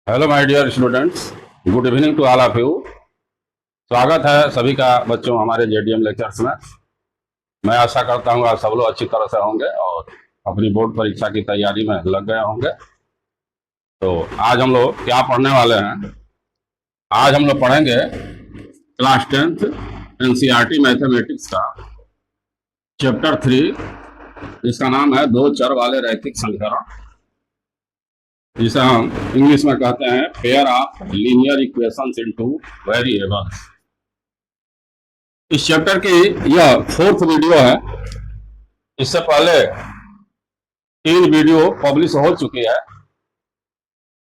Hello my dear students, good evening to all of you. स्वागत है सभी का बच्चों हमारे जेडीएम लेक्चर्स में। मैं आशा करता हूँ आप सब लोग अच्छी तरह से होंगे और अपनी बोर्ड परीक्षा की तैयारी में लग गए होंगे। तो आज हम लोग क्या पढ़ने वाले हैं? आज हम लोग पढ़ेंगे क्लास 10th एनसीईआरटी मैथमेटिक्स का चैप्टर 3, जिसका नाम है दो चर वाले रैखिक समीकरण, जिसे हम इंग्लिश में कहते हैं pair of linear equations into variables. इस चैप्टर की यह 4th वीडियो है। इससे पहले 3 वीडियो पब्लिश हो चुकी है।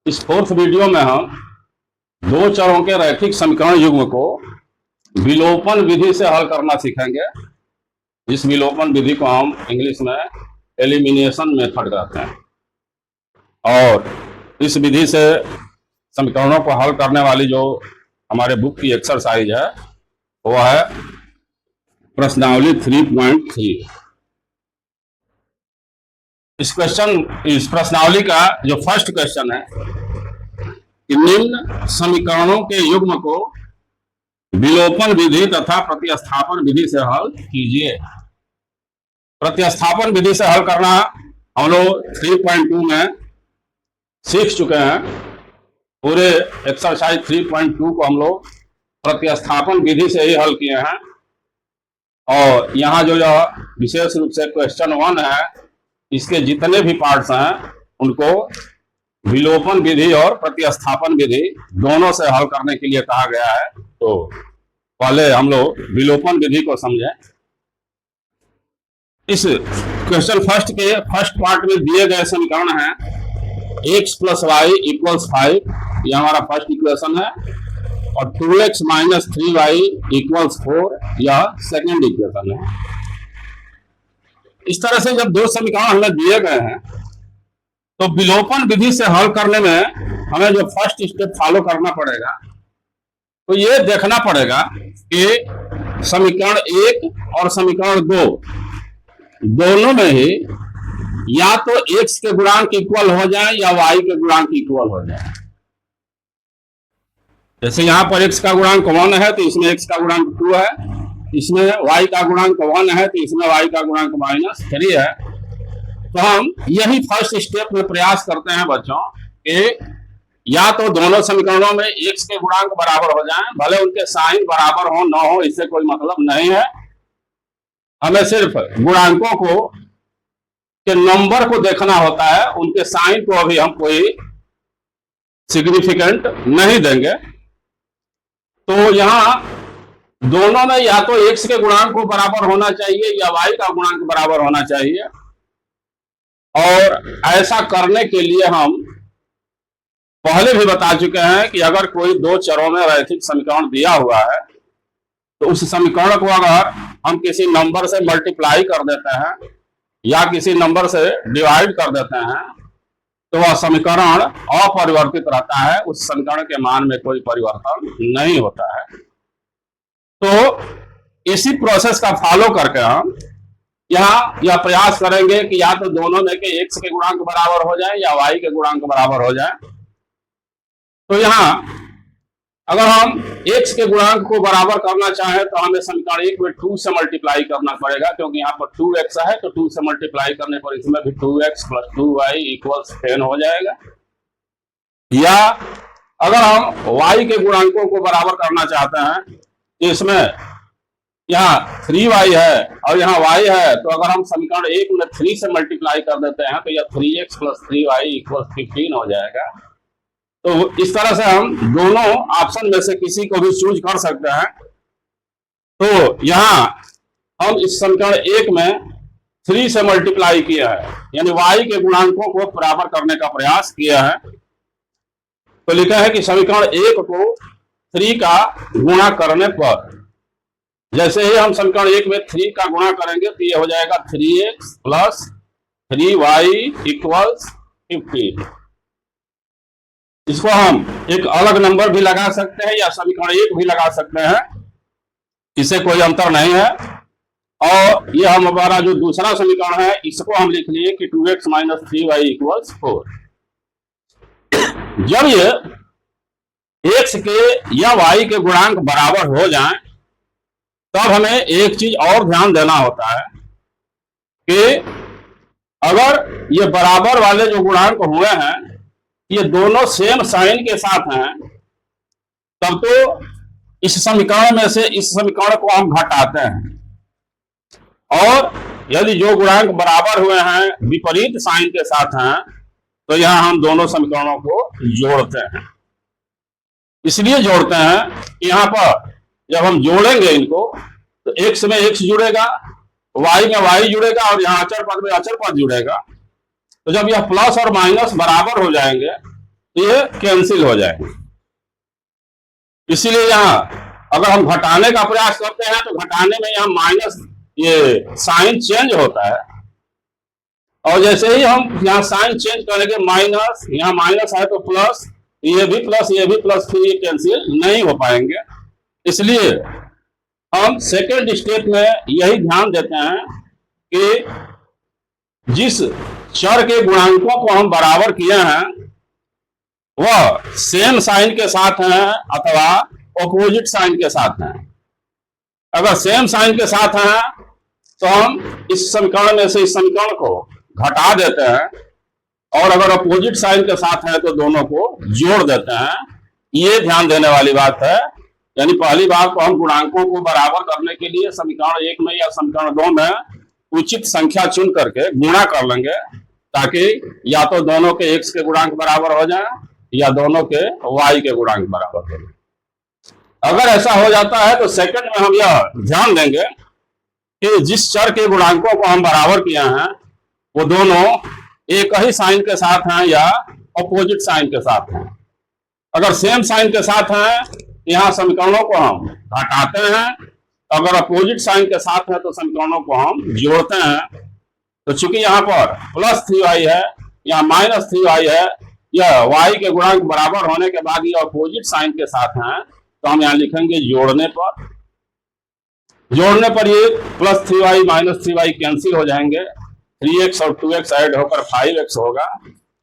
इस 4th वीडियो में हम दो चरों के रैखिक समीकरण युग्म को विलोपन विधि से हल करना सीखेंगे। इस विलोपन विधि को हम इंग्लिश में एलिमिनेशन मेथड कहते हैं। और इस विधि से समीकरणों को हल करने वाली जो हमारे बुक की एक्सरसाइज है वो है प्रश्नावली 3.3। इस प्रश्नावली का जो फर्स्ट क्वेश्चन है कि निम्न समीकरणों के युग्म को विलोपन विधि तथा प्रतिस्थापन विधि से हल कीजिए। प्रतिस्थापन विधि से हल करना हम लोग 3.2 में सीख चुके हैं। पूरे एक्सरसाइज 3.2 को हम लोग प्रतिस्थापन विधि से ही हल किए हैं। और यहाँ जो विशेष रूप से क्वेश्चन 1 है, इसके जितने भी पार्ट्स हैं उनको विलोपन विधि और प्रतिस्थापन विधि दोनों से हल करने के लिए कहा गया है। तो पहले हम लोग विलोपन विधि को समझें। इस क्वेश्चन फर्स्ट पार्ट में दिए गए समीकरण है x + y = 5, यह हमारा फर्स्ट इक्वेशन है, और 2x - 3y = 4, यह सेकेंड इक्वेशन है। इस तरह से जब दो समीकरण हमें दिए गए हैं तो विलोपन विधि से हल करने में हमें जो फर्स्ट स्टेप फॉलो करना पड़ेगा तो ये देखना पड़ेगा कि समीकरण 1 और समीकरण 2 दोनों में ही या तो x के गुणांक इक्वल हो जाए या y के गुणांक इक्वल हो जाए। जैसे यहां पर x का गुणांक 1 है तो इसमें x का गुणांक 2 है, इसमें y का गुणांक 1 है तो इसमें y का गुणांक -3 है। तो हम यही फर्स्ट स्टेप में प्रयास करते हैं बच्चों कि या तो दोनों समीकरणों में x के गुणांक बराबर हो जाएं, भले उनके साइन बराबर हो न हो, इससे कोई मतलब नहीं है। हमें सिर्फ गुणांकों को के नंबर को देखना होता है, उनके साइन को अभी हम कोई सिग्निफिकेंट नहीं देंगे। तो यहां दोनों में या तो x के गुणांक को बराबर होना चाहिए या y का गुणांक बराबर होना चाहिए। और ऐसा करने के लिए हम पहले भी बता चुके हैं कि अगर कोई दो चरों में रैखिक समीकरण दिया हुआ है तो उस समीकरण को अगर हम किसी नंबर से मल्टीप्लाई कर देते हैं या किसी नंबर से डिवाइड कर देते हैं तो वह समीकरण अपरिवर्तित रहता है, उस समीकरण के मान में कोई परिवर्तन नहीं होता है। तो इसी प्रोसेस का फॉलो करके हम यहाँ यह प्रयास करेंगे कि या तो दोनों में के x के गुणांक बराबर हो जाए या y के गुणांक बराबर हो जाए। तो यहाँ अगर हम x के गुणांक को बराबर करना चाहें तो हमें समीकरण 1 में 2 से मल्टीप्लाई करना पड़ेगा, क्योंकि यहाँ पर 2x है तो 2 से मल्टीप्लाई करने पर इसमें भी 2x + 2y = 10 हो जाएगा। या अगर हम y के गुणांकों को बराबर करना चाहते हैं तो इसमें यहाँ 3y है और यहाँ y है, तो अगर हम समीकरण 1 में 3 से मल्टीप्लाई कर देते हैं तो यह 3x + 3y = 15 हो जाएगा। तो इस तरह से हम दोनों ऑप्शन में से किसी को भी चूज कर सकते हैं। तो यहाँ हम इस समीकरण 1 में 3 से मल्टीप्लाई किया है, यानी y के गुणांकों को बराबर करने का प्रयास किया है। तो लिखा है कि समीकरण 1 को 3 का गुणा करने पर, जैसे ही हम समीकरण 1 में 3 का गुणा करेंगे तो ये हो जाएगा 3x + 3y = 15। इसको हम एक अलग नंबर भी लगा सकते हैं या समीकरण 1 भी लगा सकते हैं, इससे कोई अंतर नहीं है। और यह हमारा जो दूसरा समीकरण है इसको हम लिख लिए कि 2x - 3y = 4। जब ये x के या y के गुणांक बराबर हो जाएं, तब हमें एक चीज और ध्यान देना होता है कि अगर ये बराबर वाले जो गुणांक हुए हैं ये दोनों सेम साइन के साथ हैं, तब तो इस समीकरण में से इस समीकरण को हम घटाते हैं, और यदि जो गुणांक बराबर हुए हैं विपरीत साइन के साथ हैं तो यहां हम दोनों समीकरणों को जोड़ते हैं। इसलिए जोड़ते हैं कि यहां पर जब हम जोड़ेंगे इनको तो x में x जुड़ेगा, y में y जुड़ेगा और यहां अचर पद में अचर पद जुड़ेगा। तो जब यह प्लस और माइनस बराबर हो जाएंगे तो ये कैंसिल हो जाएंगे। इसीलिए यहां अगर हम घटाने का प्रयास करते हैं तो घटाने में यहां माइनस ये साइन चेंज होता है, और जैसे ही हम यहाँ साइन चेंज करेंगे माइनस, यहाँ माइनस है तो प्लस, ये भी प्लस, फिर ये कैंसिल नहीं हो पाएंगे। इसलिए हम सेकेंड स्टेप में यही ध्यान देते हैं कि जिस चर के गुणांकों को हम बराबर किए हैं वह सेम साइन के साथ हैं अथवा ऑपोजिट साइन के साथ हैं। अगर सेम साइन के साथ हैं तो हम इस समीकरण में से इस समीकरण को घटा देते हैं, और अगर अपोजिट साइन के साथ है तो दोनों को जोड़ देते हैं। ये ध्यान देने वाली बात है। यानी पहली बात तो हम गुणांकों को बराबर करने के लिए समीकरण 1 में या समीकरण 2 में उचित संख्या चुन करके गुणा कर लेंगे, ताकि या तो दोनों के x के गुणांक बराबर हो जाए या दोनों के y के गुणांक बराबर हो जाए। अगर ऐसा हो जाता है तो सेकंड में हम यह ध्यान देंगे कि जिस चर के गुणांकों को हम बराबर किए हैं वो दोनों एक ही साइन के साथ हैं या अपोजिट साइन के साथ हैं। अगर सेम साइन के साथ हैं यहाँ समीकरणों को हम घटाते हैं, अगर अपोजिट साइन के साथ है तो समीकरणों को हम जोड़ते हैं। तो चूंकि यहाँ पर प्लस 3y है, यहाँ माइनस 3y है, यह y के गुणांक बराबर होने के बाद ये अपोजिट साइन के साथ हैं, तो हम यहाँ लिखेंगे जोड़ने पर ये plus 3y minus 3y cancel हो जाएंगे, 3x और 2x ऐड होकर 5x होगा,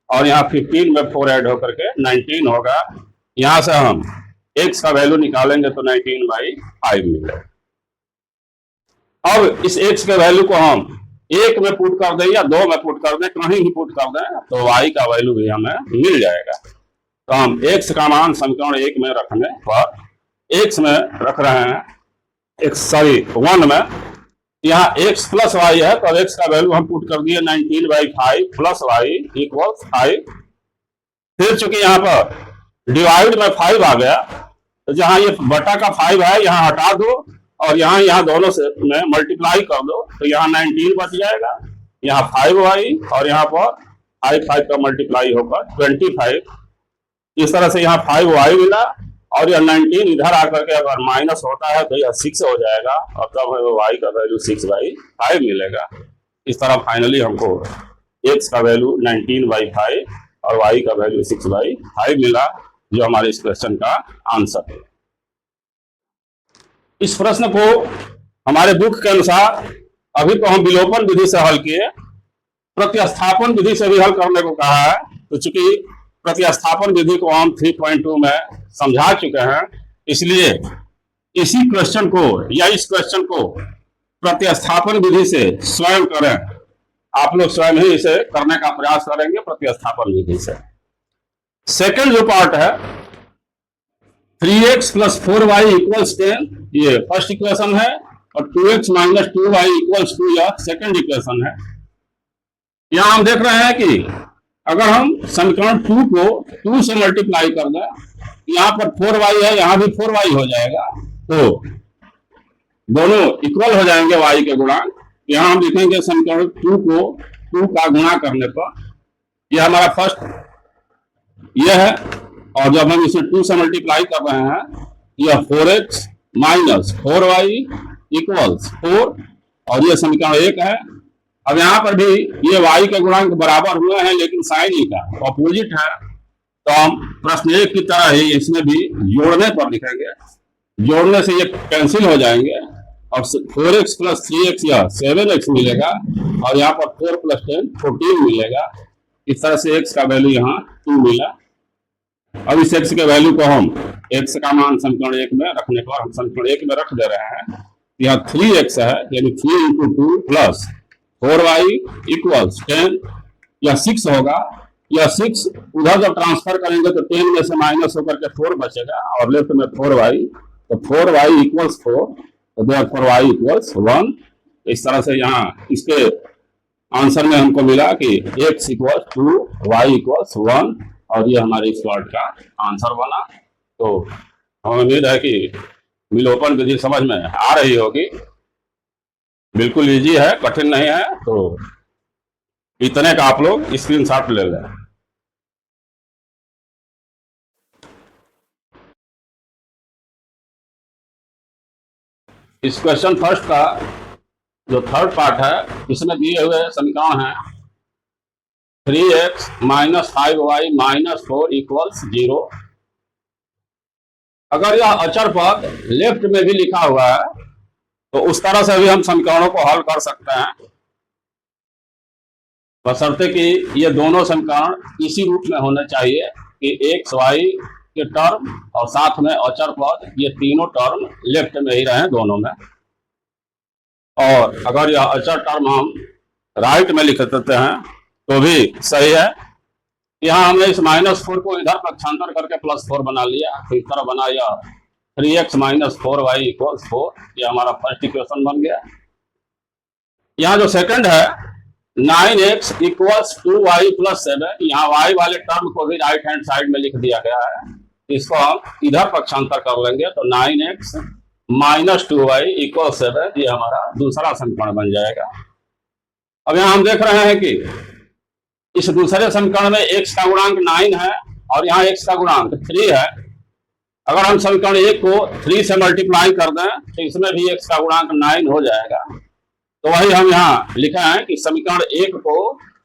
और यहाँ 15 में 4 ऐड होकर के 19 होगा। यहाँ से हम x का वैल्यू निकालेंगे तो 19/5 मिलेगा। अब इस x के वैल्यू को हम 1 में पुट कर दें या 2 में पुट कर दें, कहीं भी पुट कर दें तो y का वैल्यू भी हमें मिल जाएगा। तो हम x का मान समीकरण 1 में रखने पर x में रख रहे हैं 1 में, यहाँ x प्लस y है तो x का वैल्यू हम पुट कर दिए 19/5 प्लस y इक्वल्स 5। फिर चूंकि यहाँ पर डिवाइड में 5 आ गया तो जहां ये बटा का 5 है यहाँ हटा दो और यहाँ दोनों से में मल्टीप्लाई कर दो, तो यहाँ 19 बच जाएगा, यहाँ 5y और यहाँ पर 5 का मल्टीप्लाई होकर 25। इस तरह से यहाँ 5y मिला और यह 19 इधर आकर के अगर माइनस होता है तो यह 6 हो जाएगा और तब हमें y का वैल्यू 6/5 मिलेगा। इस तरह फाइनली हमको x का वैल्यू 19/5 और y का वैल्यू 6/5 मिला, जो हमारे इस क्वेश्चन का आंसर है। इस प्रश्न को हमारे बुक के अनुसार अभी तो हम विलोपन विधि से हल किए, प्रतिस्थापन विधि से भी हल करने को कहा है। तो चूंकि प्रतिस्थापन विधि को हम 3.2 में समझा चुके हैं, इसलिए इसी क्वेश्चन को या इस क्वेश्चन को प्रतिस्थापन विधि से स्वयं करें। आप लोग स्वयं ही इसे करने का प्रयास करेंगे प्रतिस्थापन विधि से। सेकंड जो पार्ट है 3x + 4y = 10, ये फर्स्ट इक्वेशन है, और 2x - 2y = 2 यह सेकंड इक्वेशन है। यहां हम देख रहे हैं कि अगर हम समीकरण 2 को 2 से मल्टीप्लाई कर दें, यहाँ पर 4y है, यहाँ भी 4y हो जाएगा, तो दोनों इक्वल हो जाएंगे y के गुणांक। यहाँ हम लिखेंगे समीकरण 2 को 2 का गुणा करने पर, यह हमारा फर्स्ट यह है, और जब हम इसे 2 से मल्टीप्लाई कर रहे हैं यह 4x - 4y = 4, और यह समीकरण 1 है। अब यहाँ पर भी ये y के गुणांक बराबर हुए हैं लेकिन साइन ही का ऑपोजिट है, तो हम प्रश्न 1 की तरह ही इसमें भी जोड़ने पर लिखेंगे। जोड़ने से ये कैंसिल हो जाएंगे और 4x + 3x या 7x मिलेगा, और यहाँ पर 4 + 10 14 मिलेगा। इस तरह से x का वैल्यू यहाँ 2 मिला। अब इस x के वैल्यू को हम x का मान समीकरण 1 में रखने पर हम समीकरण 1 में रख दे रहे हैं। यहाँ 3x है, यानी 3 इंटू 2 प्लस 4y इक्वल्स 10, या 6 होगा। या 6 उधर जब ट्रांसफर करेंगे तो 10 में से माइनस होकर के 4 बचेगा और लेफ्ट में 4y, तो 4y इक्वल्स 4, तो देयरफॉर y इक्वल्स 1। इस तरह से यहाँ इसके आंसर में हमको मिला कि x इक्वल्स 2, y इक्वल्स 1, और ये हमारे इस पार्ट का आंसर बना। तो हमें उम्मीद है कि विलोपन विधि समझ में आ रही होगी, बिल्कुल इजी है, कठिन नहीं है। तो इतने का आप लोग स्क्रीनशॉट ले लें। इस क्वेश्चन फर्स्ट का जो थर्ड पार्ट है, इसमें दिए हुए समीकरण है 3x minus 5y minus 4 equals 0। अगर यह अचर पद लेफ्ट में भी लिखा हुआ है तो उस तरह से भी हम समीकरणों को हल कर सकते हैं, बशर्ते कि ये दोनों समीकरण इसी रूप में होने चाहिए कि x y के टर्म और साथ में अचर पद, ये तीनों टर्म लेफ्ट में ही रहे दोनों में। और अगर यह अचर टर्म हम राइट में लिख देते हैं तो भी सही है। यहाँ हमने इस -4 को इधर पक्षांतर करके +4 बना लिया, तो इस तरह बना यह 3x माइनस 4y इक्वल्स 4, ये हमारा फर्स्ट इक्वेशन बन गया। यहाँ जो सेकंड है 9x इक्वल्स 2y प्लस 7, यहाँ y वाले टर्म को भी राइट हैंड साइड में लिख दिया गया है, इसको हम इधर पक्षांतर कर लेंगे तो 9x माइनस 2y इक्वल 7, ये हमारा दूसरा समीकरण बन जाएगा। अब यहाँ हम देख रहे हैं कि इस दूसरे समीकरण में x का गुणांक 9 है और यहाँ x का गुणांक 3 है। अगर हम समीकरण 1 को 3 से मल्टीप्लाई कर दें तो इसमें भी x का गुणांक 9 हो जाएगा। तो वही हम यहाँ लिखा है कि समीकरण 1 को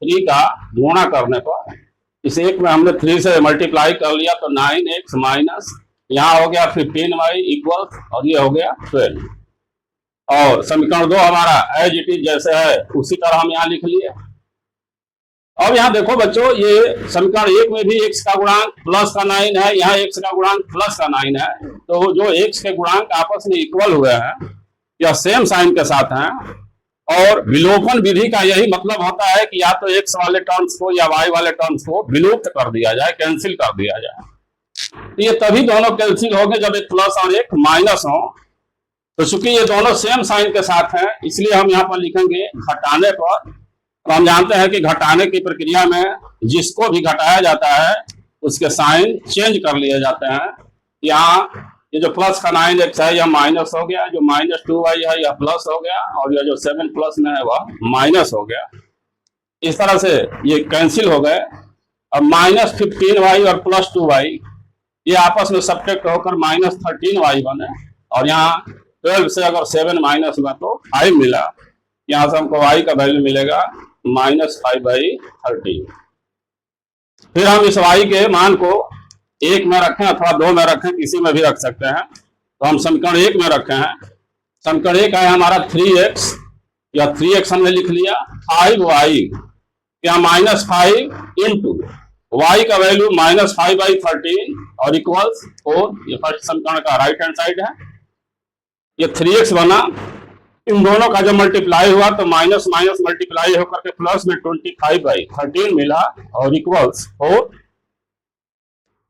3 का गुणा करने पर, इस 1 में हमने 3 से मल्टीप्लाई कर लिया तो 9x माइनस यहाँ हो गया 15y इक्वल, और ये हो गया 12। और समीकरण 2 हमारा एज इट इज जैसे है उसी तरह हम यहाँ लिख लिए। अब यहाँ देखो बच्चों, ये समीकरण 1 में भी x का गुणांक प्लस का 9 है, यहाँ x का गुणांक प्लस का 9 है, तो जो x के गुणांक आपस में इक्वल हुए हैं या सेम साइन के साथ हैं। और विलोपन विधि का यही मतलब होता है कि या तो x वाले टर्म्स को या y वाले टर्म्स को विलुप्त कर दिया जाए, कैंसिल कर दिया जाए। ये तभी दोनों कैंसिल होंगे जब एक प्लस और एक माइनस हो। तो चूंकि ये दोनों सेम साइन के साथ हैं, इसलिए हम यहाँ पर लिखेंगे घटाने पर। तो हम जानते हैं कि घटाने की प्रक्रिया में जिसको भी घटाया जाता है उसके साइन चेंज कर लिए जाते हैं। यहाँ ये जो प्लस का 9x है यह माइनस हो गया, जो माइनस 2y है यह प्लस हो गया, और यह जो 7 प्लस में है वह माइनस हो गया। इस तरह से ये कैंसिल हो गए। अब माइनस 15y और प्लस 2y ये आपस में सब्ट्रैक्ट होकर माइनस 13y बने, और यहाँ 12 से अगर 7 माइनस हुआ तो 5 मिला। यहाँ से हमको y का वैल्यू मिलेगा -5/13। फिर हम इस y के मान को 1 में रखें अथवा 2 में रखें, किसी में भी रख सकते हैं। तो हम समीकरण 1 में रखे हैं। समीकरण 1 है हमारा 3x, या 3x हमने लिख लिया, 5y या -5 इंटू y का वैल्यू -5/13 और इक्वल्स 4। ये फर्स्ट समीकरण का राइट हैंड साइड है। ये 3x बना, इन दोनों का जब मल्टीप्लाई हुआ तो माइनस माइनस मल्टीप्लाई होकर के प्लस में 25/13 मिला और इक्वल्स 4।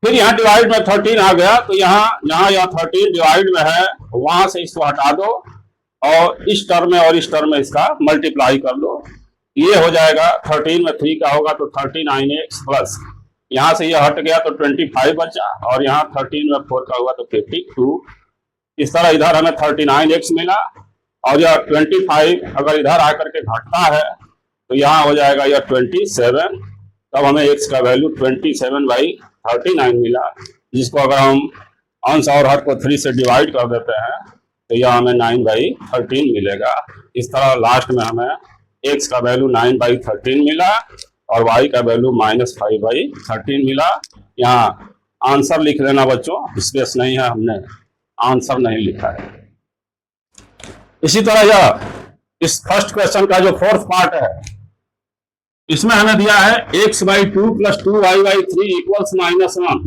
फिर यहाँ डिवाइड में 13 आ गया, तो यहाँ जहाँ यह 13 डिवाइड में है वहां से इसको हटा दो और इस टर्म में और इस टर्म में इसका मल्टीप्लाई कर दो। ये हो जाएगा 13 में 3 का होगा तो 39x प्लस यहाँ से ये हट गया तो 25 बचा, और यहाँ 13 में 4 का हुआ तो 52। इस तरह इधर हमें 39x मिला, और यह 25 अगर इधर आकर के घटता है तो यहाँ हो जाएगा यह 27। तब हमें x का वैल्यू 27/39 मिला, जिसको अगर हम अंश और हर को 3 से डिवाइड कर देते हैं तो यह हमें 9/13 मिलेगा। इस तरह लास्ट में हमें x का वैल्यू 9/13 मिला और y का वैल्यू -5/13 मिला। यहाँ आंसर लिख लेना बच्चों, स्पेस नहीं है, हमने आंसर नहीं लिखा है। इसी तरह यह इस फर्स्ट क्वेश्चन का जो फोर्थ पार्ट है, इसमें हमें दिया है x/2 + 2y/3 इक्वल्स -1।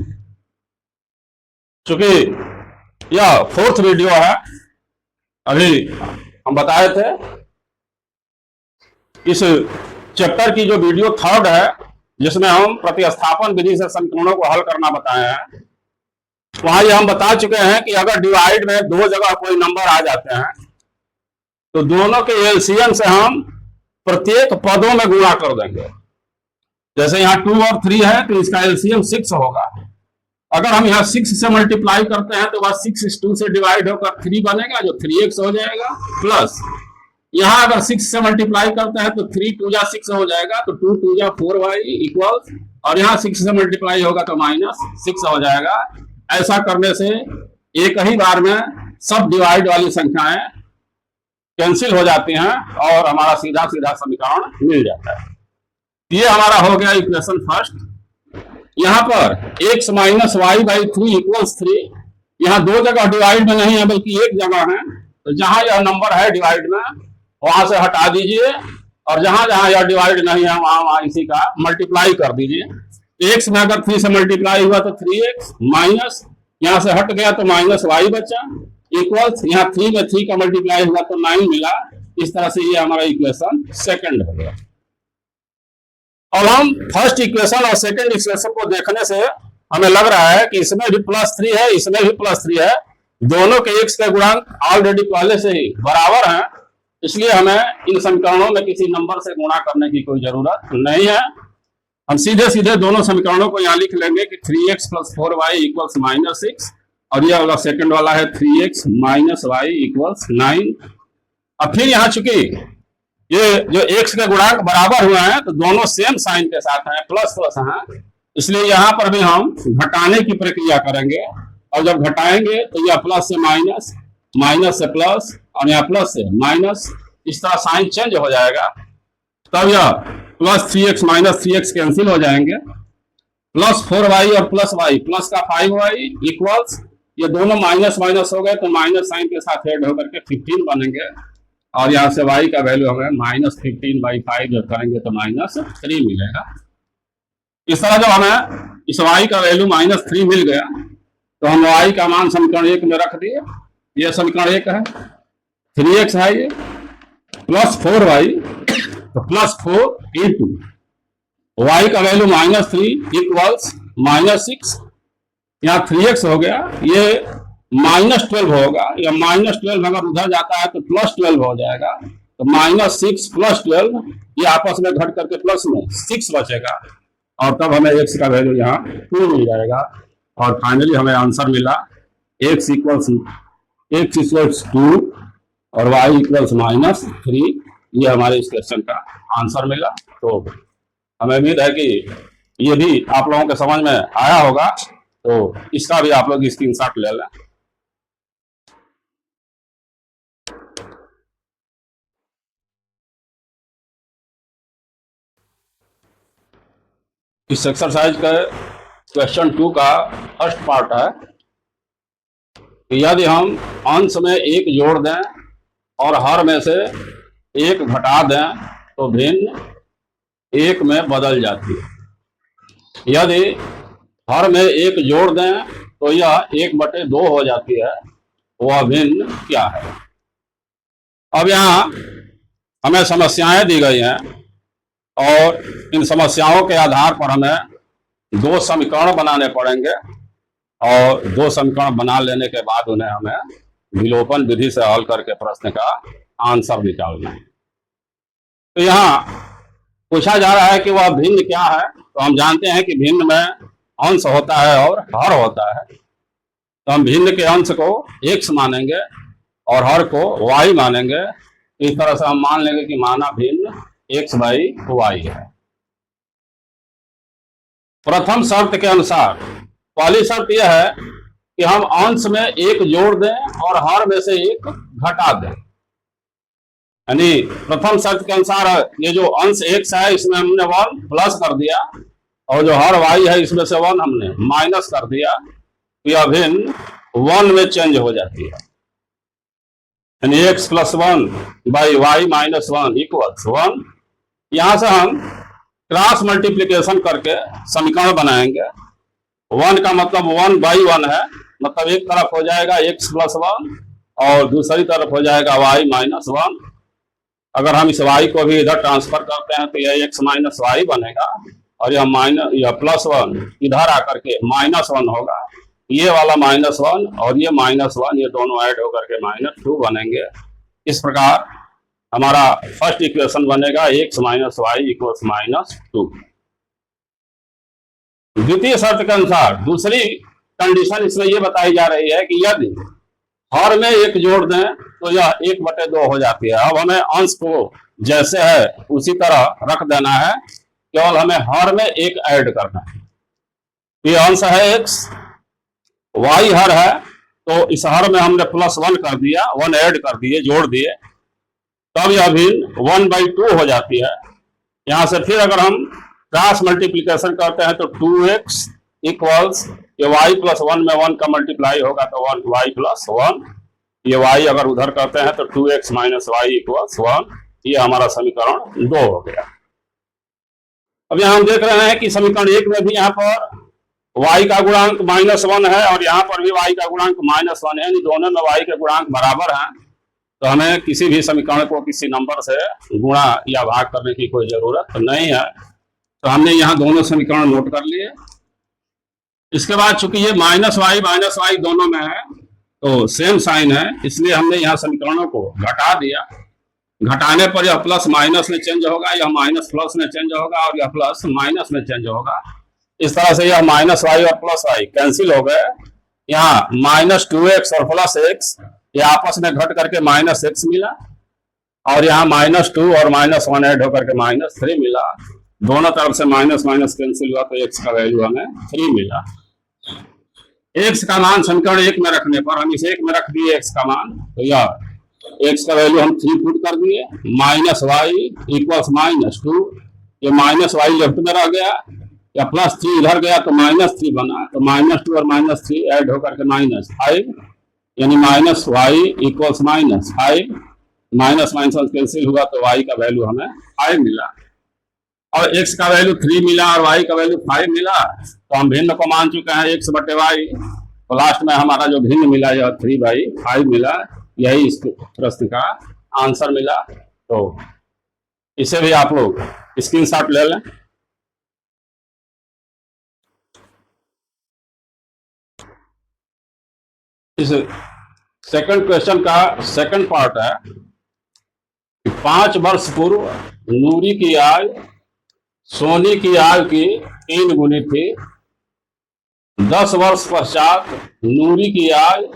चूंकि यह फोर्थ वीडियो है, अभी हम बताए थे इस चैप्टर की जो वीडियो थर्ड है जिसमें हम प्रतिस्थापन विधि से समीकरणों को हल करना बताए हैं, वहां ये हम बता चुके हैं कि अगर डिवाइड में दो जगह कोई नंबर आ जाते हैं तो दोनों के एलसीएम से हम प्रत्येक पदों में गुणा कर देंगे। जैसे यहाँ 2 और 3 है तो इसका एलसीएम 6 होगा। अगर हम यहाँ 6 से मल्टीप्लाई करते हैं तो वह 6 इस 2 से डिवाइड होकर 3 बनेगा जो 3x हो जाएगा, प्लस यहाँ अगर 6 से मल्टीप्लाई करते हैं तो 3 2 जा 6 हो जाएगा, तो 2 2 जा 4y इक्वल्स, और यहाँ 6 से मल्टीप्लाई होगा तो -6 हो जाएगा। ऐसा करने से एक ही बार में सब डिवाइड वाली संख्याएं कैंसिल हो जाती हैं और हमारा सीधा सीधा समीकरण मिल जाता है। ये हमारा हो गया इक्वेशन फर्स्ट। यहाँ पर x minus y by 3 equals 3, यहाँ दो जगह डिवाइड में नहीं है बल्कि एक जगह है, तो जहां यह नंबर है डिवाइड में वहां से हटा दीजिए, और जहां जहां यह डिवाइड नहीं है वहां इसी का मल्टीप्लाई कर दीजिए। x में अगर 3 से मल्टीप्लाई हुआ तो 3x, माइनस यहाँ से हट गया तो माइनस वाई बचा, इक्वल्स यहाँ 3 में 3 का मल्टीप्लाई हुआ तो 9 मिला। इस तरह से ये हमारा इक्वेशन सेकंड हो गया। अब हम फर्स्ट इक्वेशन और सेकंड इक्वेशन को देखने से हमें लग रहा है कि इसमें भी +3 है, इसमें भी +3 है, दोनों के x के गुणांक ऑलरेडी पहले से ही बराबर हैं, इसलिए हमें इन समीकरणों में किसी नंबर से गुणा करने की कोई जरूरत नहीं है। हम सीधे सीधे दोनों समीकरणों को यहाँ लिख लेंगे कि 3x + 4y इक्वल्स -6, और यह वाला सेकंड वाला है 3x - y इक्वल्स 9। अब फिर यहाँ चूंकि ये जो x के गुणांक बराबर हुए हैं तो दोनों सेम साइन के साथ हैं, प्लस प्लस हैं, इसलिए यहाँ पर भी हम घटाने की प्रक्रिया करेंगे, और जब घटाएंगे तो यह प्लस से माइनस, माइनस से प्लस, और यहाँ प्लस से माइनस, इस तरह साइन चेंज हो जाएगा। तब यह +3x - 3x कैंसिल हो जाएंगे, +4y और +y, प्लस का 5y इक्वल्स, ये दोनों माइनस माइनस हो गए तो माइनस साइन के साथ ऐड होकर के 15 बनेंगे, और यहाँ से y का वैल्यू हमें -15/5 जब करेंगे तो -3 मिलेगा। इस तरह जब हमें इस y का वैल्यू -3 मिल गया तो हम y का मान समीकरण 1 में रख दिए। ये समीकरण 1 है, 3x है ये, +4y, तो +4 इंटू y का वैल्यू -3 इक्वल्स -6, यहाँ 3x हो गया, ये -12 होगा, या -12 अगर उधर जाता है तो +12 हो जाएगा, तो -6 + 12 ये आपस में घट करके प्लस में 6 बचेगा, और तब हमें x का वैल्यू यहाँ 2 मिल जाएगा, और फाइनली हमें आंसर मिला x इक्वल्स 2 और y इक्वल्स -3। ये हमारे इस क्वेश्चन का आंसर मिला। तो हमें उम्मीद है कि ये भी आप लोगों के समझ में आया होगा, तो इसका भी आप लोग स्क्रीनशॉट ले लें। इस एक्सरसाइज का क्वेश्चन 2 का फर्स्ट पार्ट है कि यदि हम अंश में 1 जोड़ दें और हर में से 1 घटा दें तो भिन्न 1 में बदल जाती है। यदि हर में 1 जोड़ दें तो यह 1/2 हो जाती है, वह भिन्न क्या है। अब यहाँ हमें समस्याएं दी गई हैं, और इन समस्याओं के आधार पर हमें 2 समीकरण बनाने पड़ेंगे, और 2 समीकरण बना लेने के बाद उन्हें हमें विलोपन विधि से हल करके प्रश्न का आंसर निकालना है। तो यहाँ पूछा जा रहा है कि वह भिन्न क्या है, तो हम जानते हैं कि भिन्न में अंश होता है और हर होता है, तो हम भिन्न के अंश को x मानेंगे और हर को y मानेंगे। इस तरह से हम मान लेंगे कि माना भिन्न x/y है। प्रथम शर्त के अनुसार पहली शर्त यह है कि हम अंश में 1 जोड़ दें और हर में से 1 घटा दें, यानी प्रथम शर्त के अनुसार ये जो अंश x है इसमें हमने 1 प्लस कर दिया, और जो हर y है इसमें से 1 हमने माइनस कर दिया, तो यह भिन्न 1 में चेंज हो जाती है, यानी x + 1/y - 1 इक्वल्स 1। यहां से हम क्रॉस मल्टीप्लिकेशन करके समीकरण बनाएंगे। 1 का मतलब 1/1 है, मतलब एक तरफ हो जाएगा x+1 और दूसरी तरफ हो जाएगा y-1। अगर हम इस y को भी इधर ट्रांसफर करते हैं तो यह x-y बनेगा और यह +1 इधर आकर के -1 होगा। ये वाला -1 और ये -1 ये दोनों ऐड होकर के -2 बनेंगे। इस प्रकार हमारा फर्स्ट इक्वेशन बनेगा x - y = -2। द्वितीय शर्त के अनुसार दूसरी कंडीशन इसमें यह बताई जा रही है कि यदि हर में एक जोड़ दें तो यह 1/2 हो जाती है। अब हमें अंश को जैसे है उसी तरह रख देना है, केवल हमें हर में एक ऐड करना है। ये अंश है x, y हर है, तो इस हर में हमने +1 कर दिया, 1 ऐड कर दिए, जोड़ दिए, तब यह भिन्न 1/2 हो जाती है। यहां से फिर अगर हम क्रॉस मल्टीप्लीकेशन करते हैं तो 2x इक्वल्स ये y+1 में 1 का मल्टीप्लाई होगा तो 1y+1। ये y अगर उधर करते हैं तो 2x - y = 1। ये हमारा समीकरण 2 हो गया। अब यहां हम देख रहे हैं कि समीकरण 1 में भी यहाँ पर y का गुणांक -1 है और यहाँ पर भी y का गुणांक -1 है, दोनों में y के गुणांक बराबर हैं। तो हमें किसी भी समीकरण को किसी नंबर से गुणा या भाग करने की कोई जरूरत नहीं है। तो हमने यहाँ दोनों समीकरण नोट कर लिए। इसके बाद चूंकि ये -y दोनों में है तो सेम साइन है, इसलिए हमने यहाँ समीकरणों को घटा दिया। घटाने पर यह प्लस माइनस में चेंज होगा, यह माइनस प्लस में चेंज होगा और यह प्लस माइनस में चेंज होगा। इस तरह से यह -y और +y कैंसिल हो गए। यहाँ -2x और +x ये आपस में घट करके -x मिला और यहाँ -2 और -1 ऐड होकर के -3 मिला। दोनों तरफ से माइनस माइनस कैंसिल हुआ तो x का वैल्यू हमें 3 मिला। x का मान समीकरण 1 में रखने पर हम इस 1 में रख दिए x का मान, तो यह x का वैल्यू हम 3 पुट कर दिए। -y = -2, ये -y लेफ्ट में रह गया, या +3 इधर गया तो -3 बना, तो -2 और -3 ऐड होकर के -5, यानी -y = -5। माइनस माइनस कैंसिल हुआ तो y का वैल्यू हमें 5 मिला और x का वैल्यू 3 मिला और y का वैल्यू 5 मिला। तो हम भिन्न को मान चुके हैं x/y, तो लास्ट में हमारा जो भिन्न मिला यह 3/5 मिला। यही इस प्रश्न का आंसर मिला। तो इसे भी आप लोग स्क्रीनशॉट ले लें। इस सेकंड क्वेश्चन का सेकंड पार्ट है, 5 वर्ष पूर्व नूरी की आय सोनी की आय की 3 गुनी थी। 10 वर्ष पश्चात नूरी की आय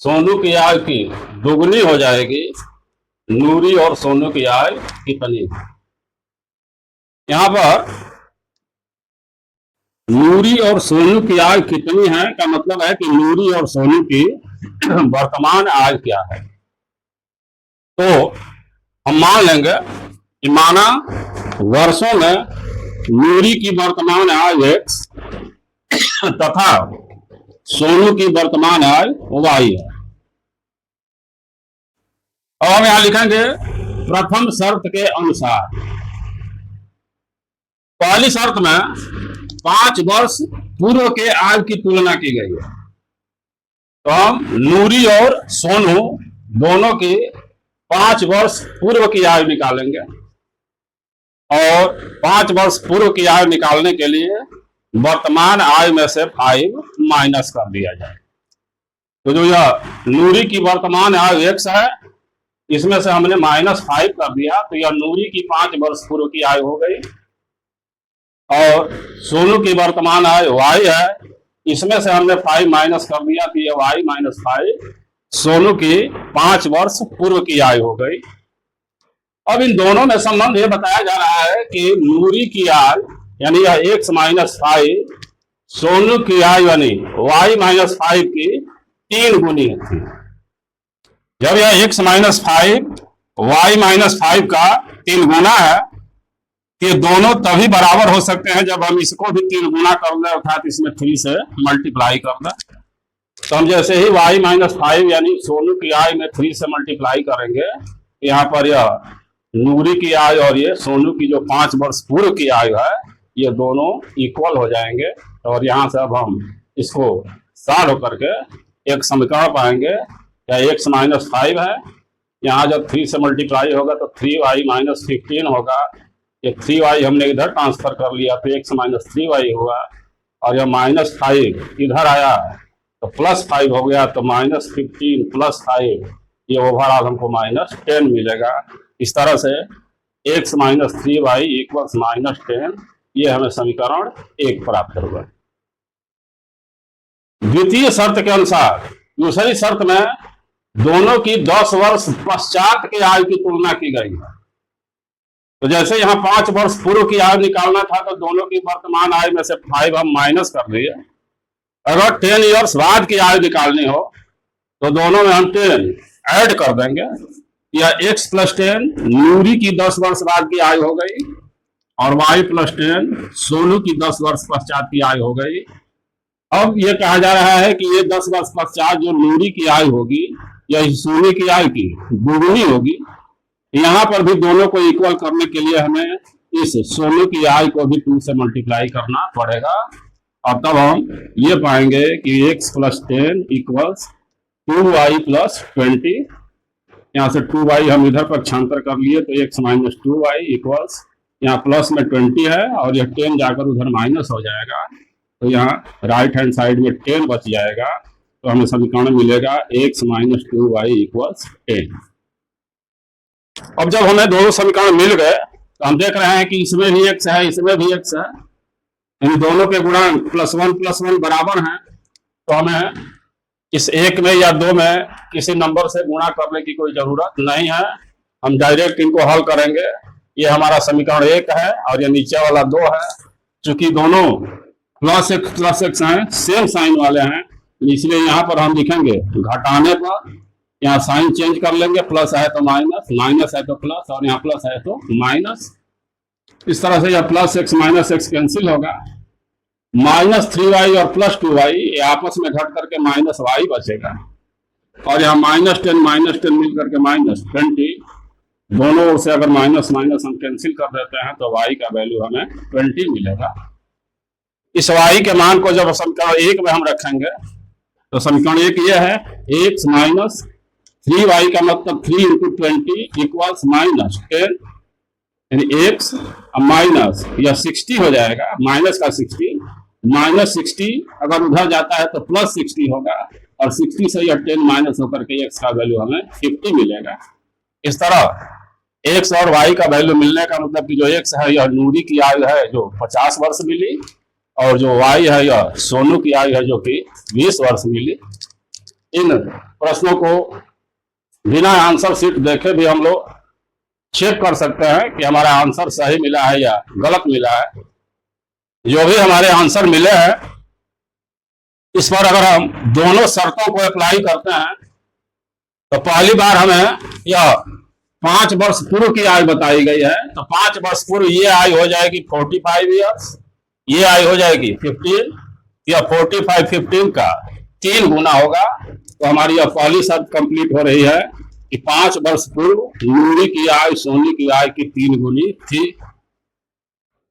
सोनू की आय की 2 गुनी हो जाएगी। नूरी और सोनू की आय कितनी? यहां पर नूरी और सोनू की आय कितनी है का मतलब है कि नूरी और सोनू की वर्तमान आय क्या है। तो हम मान लेंगे कि माना वर्षों में नूरी की वर्तमान आय x तथा सोनू की वर्तमान आय y है। और हम यहां लिखेंगे प्रथम शर्त के अनुसार। पहली शर्त में 5 वर्ष पूर्व के आय की तुलना की गई है, तो हम नूरी और सोनू दोनों की 5 वर्ष पूर्व की आय निकालेंगे और 5 वर्ष पूर्व की आय निकालने के लिए वर्तमान आय में से 5 माइनस कर दिया जाए। तो जो यह नूरी की वर्तमान आय x है, इसमें से हमने -5 कर दिया, तो यह नूरी की 5 वर्ष पूर्व की आय हो गई। और सोनू की वर्तमान आय y है, इसमें से हमने 5 माइनस कर दिया, तो यह y - 5 सोनू की 5 वर्ष पूर्व की आय हो गई। अब इन दोनों में संबंध ये बताया जा रहा है कि नूरी की आय यानी यह x - 5 सोनू की आय यानी y - 5 की 3 गुनी थी। जब यह x - 5 y - 5 का 3 गुना है, ये दोनों तभी बराबर हो सकते हैं जब हम इसको भी 3 गुना कर दें, अर्थात इसमें 3 से मल्टीप्लाई कर दें। तो हम जैसे ही y - 5 यानी सोनू की आय में 3 से मल्टीप्लाई करेंगे, यहाँ पर यह नूरी की आय और ये सोनू की जो 5 वर्ष पूर्व की आय है, ये दोनों इक्वल हो जाएंगे। और यहाँ से अब हम इसको सॉल्व होकर के एक समीकरण पाएंगे, या x-5 है, यहाँ जब 3 से मल्टीप्लाई होगा तो 3y-15 होगा, ये 3y हमने इधर ट्रांसफर कर लिया तो x-3y हुआ, और यह -5 इधर आया तो +5 हो गया, तो -15 + 5, ये ओवरऑल हमको -10 मिलेगा। इस तरह से x-3y = -10, ये हमें समीकरण 1 प्राप्त होगा। द्वितीय शर्त के अनुसार दूसरी शर्त में दोनों की 10 वर्ष पश्चात के आयु की तुलना की गई है। तो जैसे यहाँ 5 वर्ष पूर्व की आयु निकालना था तो दोनों की वर्तमान आयु में से 5 हम माइनस कर दिए। अगर 10 इयर्स बाद की आयु निकालनी हो तो दोनों में हम 10 ऐड कर देंगे, या x + 10 नूरी की 10 वर्ष बाद की आयु हो गई, और y + 10 सोनू की 10 वर्ष पश्चात की आयु हो गई। अब ये कहा जा रहा है कि ये 10 वर्ष पश्चात जो नूरी की आयु होगी या सोनू की आयु की दुगुनी होगी। यहाँ पर भी दोनों को इक्वल करने के लिए हमें इस सोनू की आयु को भी 2 से मल्टीप्लाई करना पड़ेगा, और तब हम ये पाएंगे कि x + 10 = 2y + 20। यहाँ से 2y हम इधर पर छांतर कर लिए तो x - 2y = यहाँ प्लस में 20 है, और यह 10 जाकर उधर माइनस हो जाएगा, तो यहाँ राइट हैंड साइड में 10 बच जाएगा, तो हमें समीकरण मिलेगा x - 2y = 10। अब जब हमें दोनों समीकरण मिल गए तो हम देख रहे हैं कि इसमें भी x है, इसमें भी x है, इन दोनों के गुणांक +1 + 1 बराबर हैं, तो हमें इस 1 में या 2 में किसी नंबर से गुणा करने की कोई जरूरत नहीं है, हम डायरेक्ट इनको हल करेंगे। ये हमारा समीकरण 1 है और ये नीचे वाला 2 है। चूंकि दोनों +x हैं, सेम साइन वाले हैं, इसलिए यहाँ पर हम लिखेंगे घटाने पर, यहाँ साइन चेंज कर लेंगे, प्लस है तो माइनस, माइनस है तो प्लस, और यहाँ प्लस है तो माइनस। इस तरह से यह +x - x कैंसिल होगा, -3y और +2y ये आपस में घट करके -y बचेगा, और यहाँ -10 मिल करके -20, दोनों ओर से अगर माइनस माइनस हम कैंसिल कर देते हैं तो y का वैल्यू हमें 20 मिलेगा। इस y के मान को जब समीकरण 1 में हम रखेंगे तो समीकरण 1 ये है, x - 3y का मतलब 3 × 20 = -10, यानी x माइनस या 60 हो जाएगा, माइनस का 60, -60 अगर उधर जाता है तो +60 होगा, और 60 से यह 10 माइनस होकर के x का वैल्यू हमें 50 मिलेगा। इस तरह x और y का वैल्यू मिलने का मतलब कि जो x है यह नूरी की आयु है जो 50 वर्ष मिली, और जो y है यह सोनू की आयु है जो कि 20 वर्ष मिली। इन प्रश्नों को बिना आंसर शीट देखे भी हम लोग चेक कर सकते हैं कि हमारा आंसर सही मिला है या गलत मिला है। जो भी हमारे आंसर मिले हैं इस पर अगर हम दोनों शर्तों को अप्लाई करते हैं तो पहली बार हमें यह 5 वर्ष पूर्व की आयु बताई गई है, तो 5 वर्ष पूर्व ये आयु हो जाएगी 45 ईयर्स, ये आयु हो जाएगी 15, या 45 15 का 3 गुना होगा। तो हमारी यह पहली शर्त कंप्लीट हो रही है कि 5 वर्ष पूर्व नूरी की आयु सोनी की आयु की 3 गुनी थी।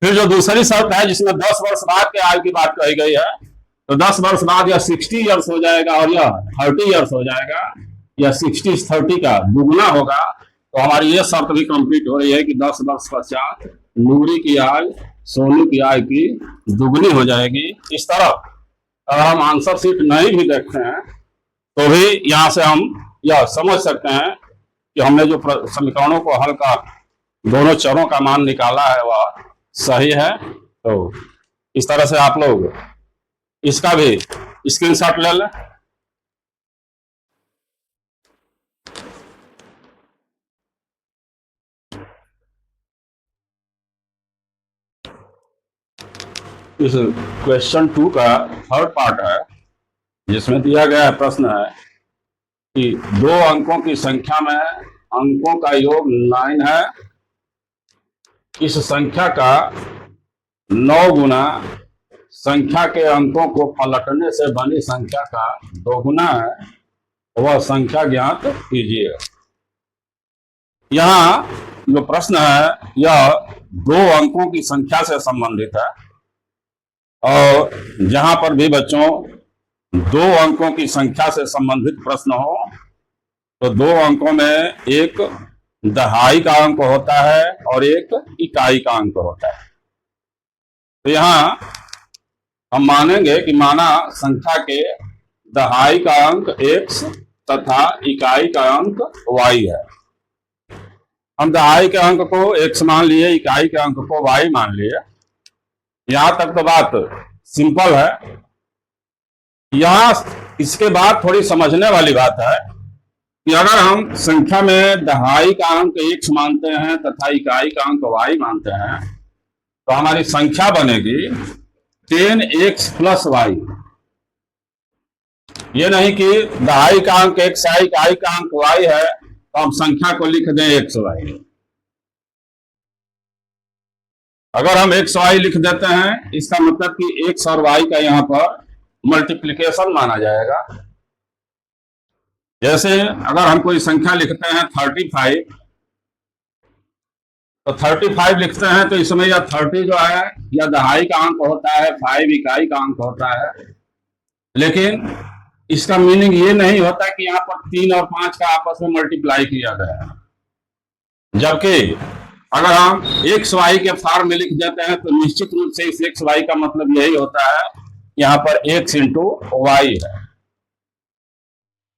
फिर जो दूसरी शर्त है जिसमें 10 वर्ष बाद के आयु की बात कही गई है, तो 10 वर्ष बाद यह 60 ईयर्स हो जाएगा और यह 30 ईयर्स हो जाएगा, या 60 30 का दुगुना होगा। तो हमारी यह शर्त भी कंप्लीट हो रही है कि 10 वर्ष पश्चात नूरी की आयु सोनू की आयु की दुगनी हो जाएगी। इस तरह अगर हम आंसर शीट नहीं भी देखते हैं तो भी यहाँ से हम यह समझ सकते हैं कि हमने जो समीकरणों को हल का दोनों चरों का मान निकाला है वह सही है। तो इस तरह से आप लोग इसका भी स्क्रीनशॉट ले लें। इस क्वेश्चन 2 का 3rd पार्ट है, जिसमें दिया गया प्रश्न है कि 2 अंकों की संख्या में अंकों का योग 9 है, इस संख्या का 9 गुना संख्या के अंकों को पलटने से बनी संख्या का 2 गुना है, वह संख्या ज्ञात कीजिए। यहाँ जो प्रश्न है यह 2 अंकों की संख्या से संबंधित है, और जहां पर भी बच्चों दो अंकों की संख्या से संबंधित प्रश्न हो तो दो अंकों में एक दहाई का अंक होता है और एक इकाई का अंक होता है। तो यहां हम मानेंगे कि माना संख्या के दहाई का अंक x तथा इकाई का अंक y है। हम दहाई के अंक को x मान लिए, इकाई के अंक को y मान लिए। यहां तक तो बात सिंपल है। यहां इसके बाद थोड़ी समझने वाली बात है कि अगर हम संख्या में दहाई का अंक x मानते हैं तथा इकाई का अंक y मानते हैं तो हमारी संख्या बनेगी 10x प्लस y। ये नहीं कि दहाई का अंक x है, इकाई का अंक y है तो हम संख्या को लिख दें xy। अगर हम xy लिख देते हैं इसका मतलब कि x और y का यहाँ पर मल्टीप्लिकेशन माना जाएगा। जैसे अगर हम कोई संख्या लिखते हैं 35 तो 35 लिखते हैं तो इसमें यह 30 जो है यह दहाई का अंक होता है, 5 इकाई का अंक होता है। लेकिन इसका मीनिंग ये नहीं होता कि यहाँ पर 3 और 5 का आपस में मल्टीप्लाई किया गया है। जबकि अगर हम एक्स वाई के फॉर्म में लिख देते हैं तो निश्चित रूप से इस एक्स वाई का मतलब यही होता है यहाँ पर x इंटू वाई है।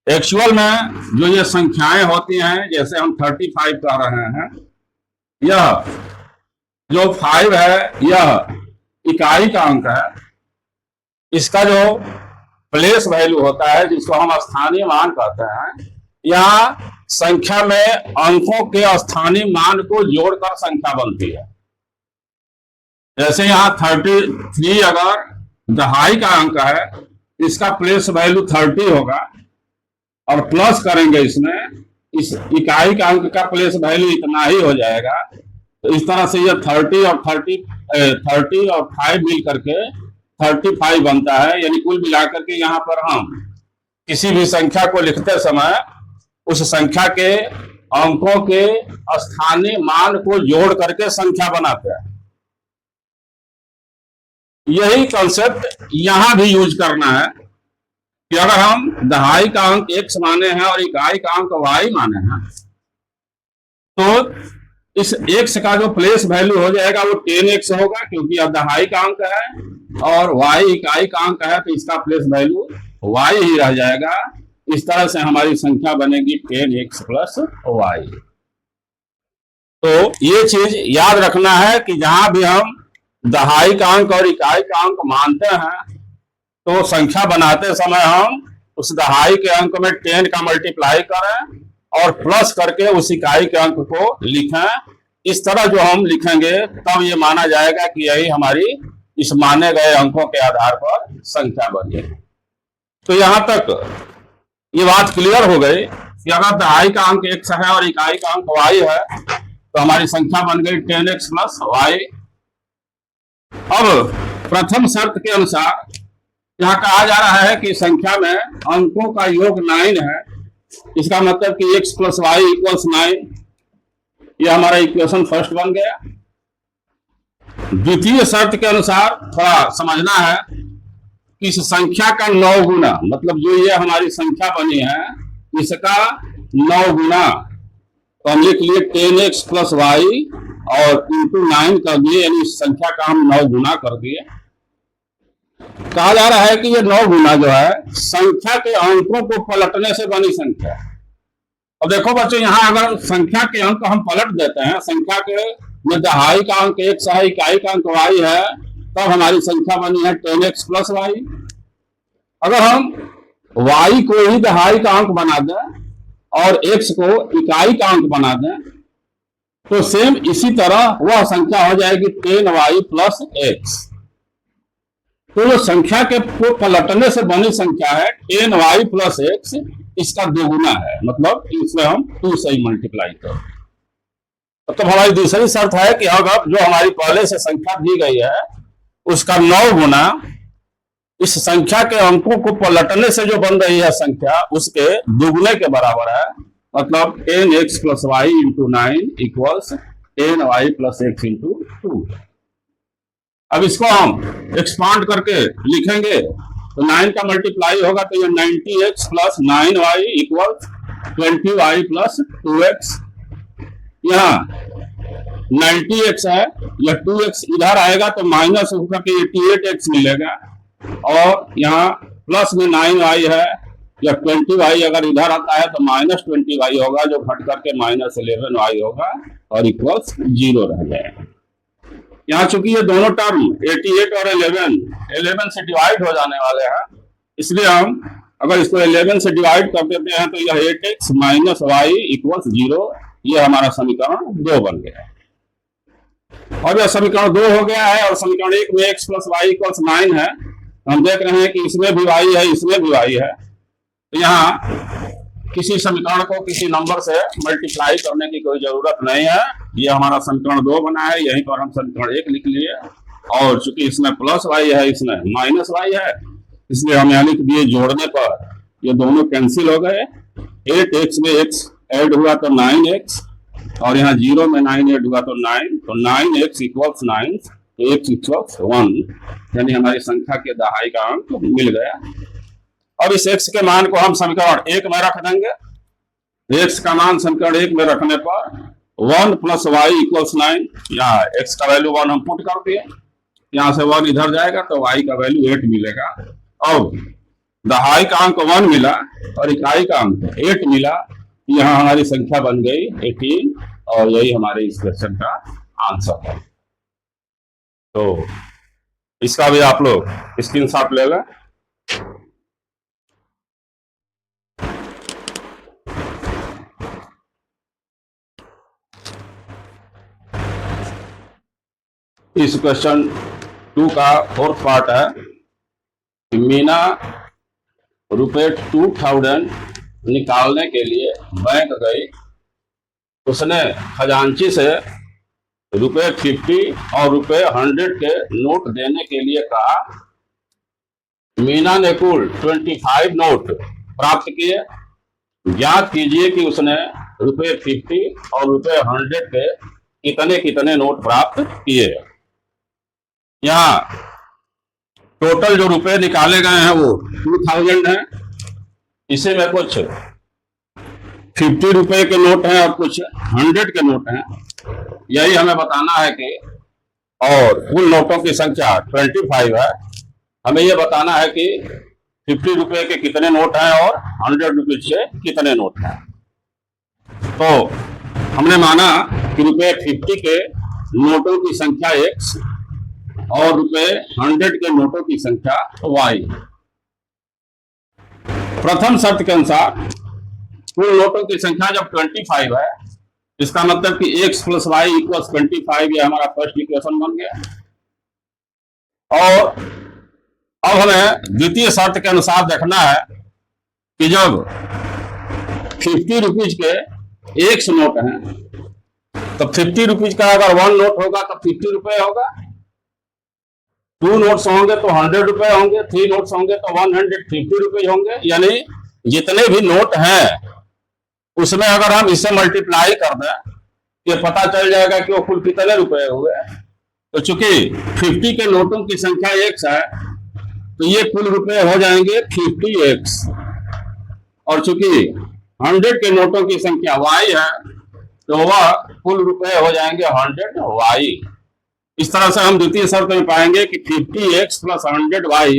एक्चुअल में जो ये संख्याएं होती हैं, जैसे हम 35 कह रहे हैं, यह जो 5 है यह इकाई का अंक है। इसका जो प्लेस वैल्यू होता है जिसको हम स्थानीय मान कहते हैं, यहाँ संख्या में अंकों के स्थानीय मान को जोड़कर संख्या बनती है। जैसे यहाँ 33 अगर दहाई का अंक है, इसका प्लेस वैल्यू 30 होगा और प्लस करेंगे इसमें, इस इकाई का अंक का प्लेस वैल्यू इतना ही हो जाएगा। तो इस तरह से यह 30 और 5 मिल करके 35 बनता है। यानी कुल मिलाकर के यहाँ पर हम किसी भी संख्या को लिखते समय उस संख्या के अंकों के स्थानीय मान को जोड़ करके संख्या बनाते हैं। यही कंसेप्ट यहां भी यूज करना है कि अगर हम दहाई का अंक x माने हैं और इकाई का अंक y माने हैं तो इस x का जो प्लेस वैल्यू हो जाएगा वो 10x होगा, क्योंकि अब दहाई का अंक है और y इकाई का अंक है तो इसका प्लेस वैल्यू y ही रह जाएगा। इस तरह से हमारी संख्या बनेगी 10x प्लस y। तो ये चीज याद रखना है कि जहां भी हम दहाई का अंक और इकाई का अंक मानते हैं तो संख्या बनाते समय हम उस दहाई के अंक में 10 का मल्टीप्लाई करें और प्लस करके उस इकाई के अंक को लिखें। इस तरह जो हम लिखेंगे तब ये माना जाएगा कि यही हमारी इस माने गए अंकों के आधार पर संख्या बनी। तो यहां तक ये बात क्लियर हो गई कि अगर दहाई का अंक x है और इकाई का अंक y है तो हमारी संख्या बन गई 10x प्लस y। अब प्रथम शर्त के अनुसार यहाँ कहा जा रहा है कि संख्या में अंकों का योग 9 है। इसका मतलब कि x प्लस वाई इक्वल्स 9। यह हमारा इक्वेशन फर्स्ट बन गया। द्वितीय शर्त के अनुसार थोड़ा समझना है कि इस संख्या का 9 गुना, मतलब जो ये हमारी संख्या बनी है इसका 9 गुना, तो हम लिख लिए 10x प्लस वाई और इंटू 9 कर दिए, यानी इस संख्या का हम 9 गुना कर दिए। कहा जा रहा है कि ये 9 गुना जो है संख्या के अंकों को पलटने से बनी संख्या। अब देखो बच्चों, यहाँ अगर संख्या के अंक हम पलट देते हैं, संख्या के में दहाई का अंक x है, इकाई का अंक y है, तब हमारी संख्या बनी है 10x प्लस y। अगर हम y को ही दहाई का अंक बना दें और x को इकाई का अंक बना दें तो सेम इसी तरह वह संख्या हो जाएगी 10y प्लस x। तो जो संख्या के को पलटने से बनी संख्या है 10y प्लस x, इसका दोगुना है, मतलब इसमें हम 2 से ही मल्टीप्लाई करें। तो हमारी दूसरी शर्त है कि अगर जो हमारी पहले से संख्या दी गई है उसका 9 गुना इस संख्या के अंकों को पलटने से जो बन रही है संख्या उसके दोगुने के बराबर है, मतलब 10x plus y into 9 equals 10y plus x into 2। अब इसको हम एक्सपांड करके लिखेंगे तो 9 का मल्टीप्लाई होगा तो ये 90x plus 9y equal 20y plus 2x। यहाँ 90x है, यह 2x इधर आएगा तो माइनस होकर के 88x मिलेगा, और यहाँ प्लस में 9y है, या 20y अगर इधर आता है तो माइनस 20y होगा, जो घट करके माइनस 11y होगा और इक्वल्स 0 रह जाएगा। यहाँ चूंकि ये दोनों टर्म 88 और 11 से डिवाइड हो जाने वाले हैं, इसलिए हम अगर इसको 11 से डिवाइड कर देते हैं तो यह 8x माइनस वाई इक्वल्स 0, यह हमारा समीकरण 2 बन गया। और यह समीकरण 2 हो गया है, और समीकरण 1 में x प्लस वाई इक्वल्स 9 है। हम देख रहे हैं कि इसमें भी y है, इसमें भी y है, तो यहाँ किसी समीकरण को किसी नंबर से मल्टीप्लाई करने की कोई जरूरत नहीं है। ये हमारा समीकरण 2 बना है, यहीं पर हम समीकरण 1 लिख लिए, और चूंकि इसमें प्लस वाई है, इसमें माइनस वाई है, इसलिए हम यहाँ लिख दिए। जोड़ने पर ये दोनों कैंसिल हो गए। 8x में x ऐड हुआ तो 9x, और यहाँ 0 में 9 ऐड हुआ तो 9, तो 9x इक्वल्स 9, तो x इक्वल्स 1, यानी हमारी संख्या के दहाई का अंक मिल गया। अब इस x के मान को हम समीकरण 1 में रख देंगे। x का मान समीकरण 1 में रखने पर 1 प्लस वाई इक्वल्स 9, यहाँ x का वैल्यू 1 हम पुट कर दिए, यहाँ से 1 इधर जाएगा तो y का वैल्यू 8 मिलेगा। अब दहाई का अंक 1 मिला और इकाई का अंक 8 मिला, यहाँ हमारी संख्या बन गई 18, और यही हमारे इस क्वेश्चन का आंसर है। तो इसका भी आप लोग स्क्रीनशॉट लेगा। इस क्वेश्चन 2 का 4th पार्ट है कि मीना रुपए 2000 निकालने के लिए बैंक गई। उसने खजांची से रुपए 50 और रुपए 100 के नोट देने के लिए कहा। मीना ने कुल 25 नोट प्राप्त किए। ज्ञात कीजिए कि उसने रुपए 50 और रुपए 100 के कितने कितने नोट प्राप्त किए। यहाँ टोटल जो रुपए निकाले गए हैं वो 2000 है। इसी में कुछ 50 रुपए के नोट हैं और कुछ 100 के नोट हैं। यही हमें बताना है कि, और कुल नोटों की संख्या 25 है। हमें यह बताना है कि 50 रुपए के कितने नोट हैं और 100 रुपए के कितने नोट हैं। तो हमने माना कि रुपए 50 के नोटों की संख्या x और रुपए 100 के नोटों की संख्या y। प्रथम शर्त के अनुसार कुल नोटों की संख्या जब 25 है, इसका मतलब कि x प्लस वाई इक्वल्स 25, ये हमारा फर्स्ट इक्वेशन बन गया। और अब हमें द्वितीय शर्त के अनुसार देखना है कि जब 50 रुपीज के x नोट हैं, तो 50 रुपीज का अगर 1 नोट होगा तो 50 रुपए होगा, 2 नोट्स होंगे तो 100 रुपए होंगे, 3 नोट्स होंगे तो 150 रुपए होंगे। यानी जितने भी नोट हैं उसमें अगर हम इसे मल्टीप्लाई कर दें, ये पता चल जाएगा कि वो कुल कितने रुपए हुए। तो चूंकि 50 के नोटों की संख्या x है, तो ये कुल रुपए हो जाएंगे 50x, और चूंकि 100 के नोटों की संख्या y है, तो वह कुल रुपए हो जाएंगे 100y। इस तरह से हम द्वितीय शर्त में पाएंगे कि 50x plus 100y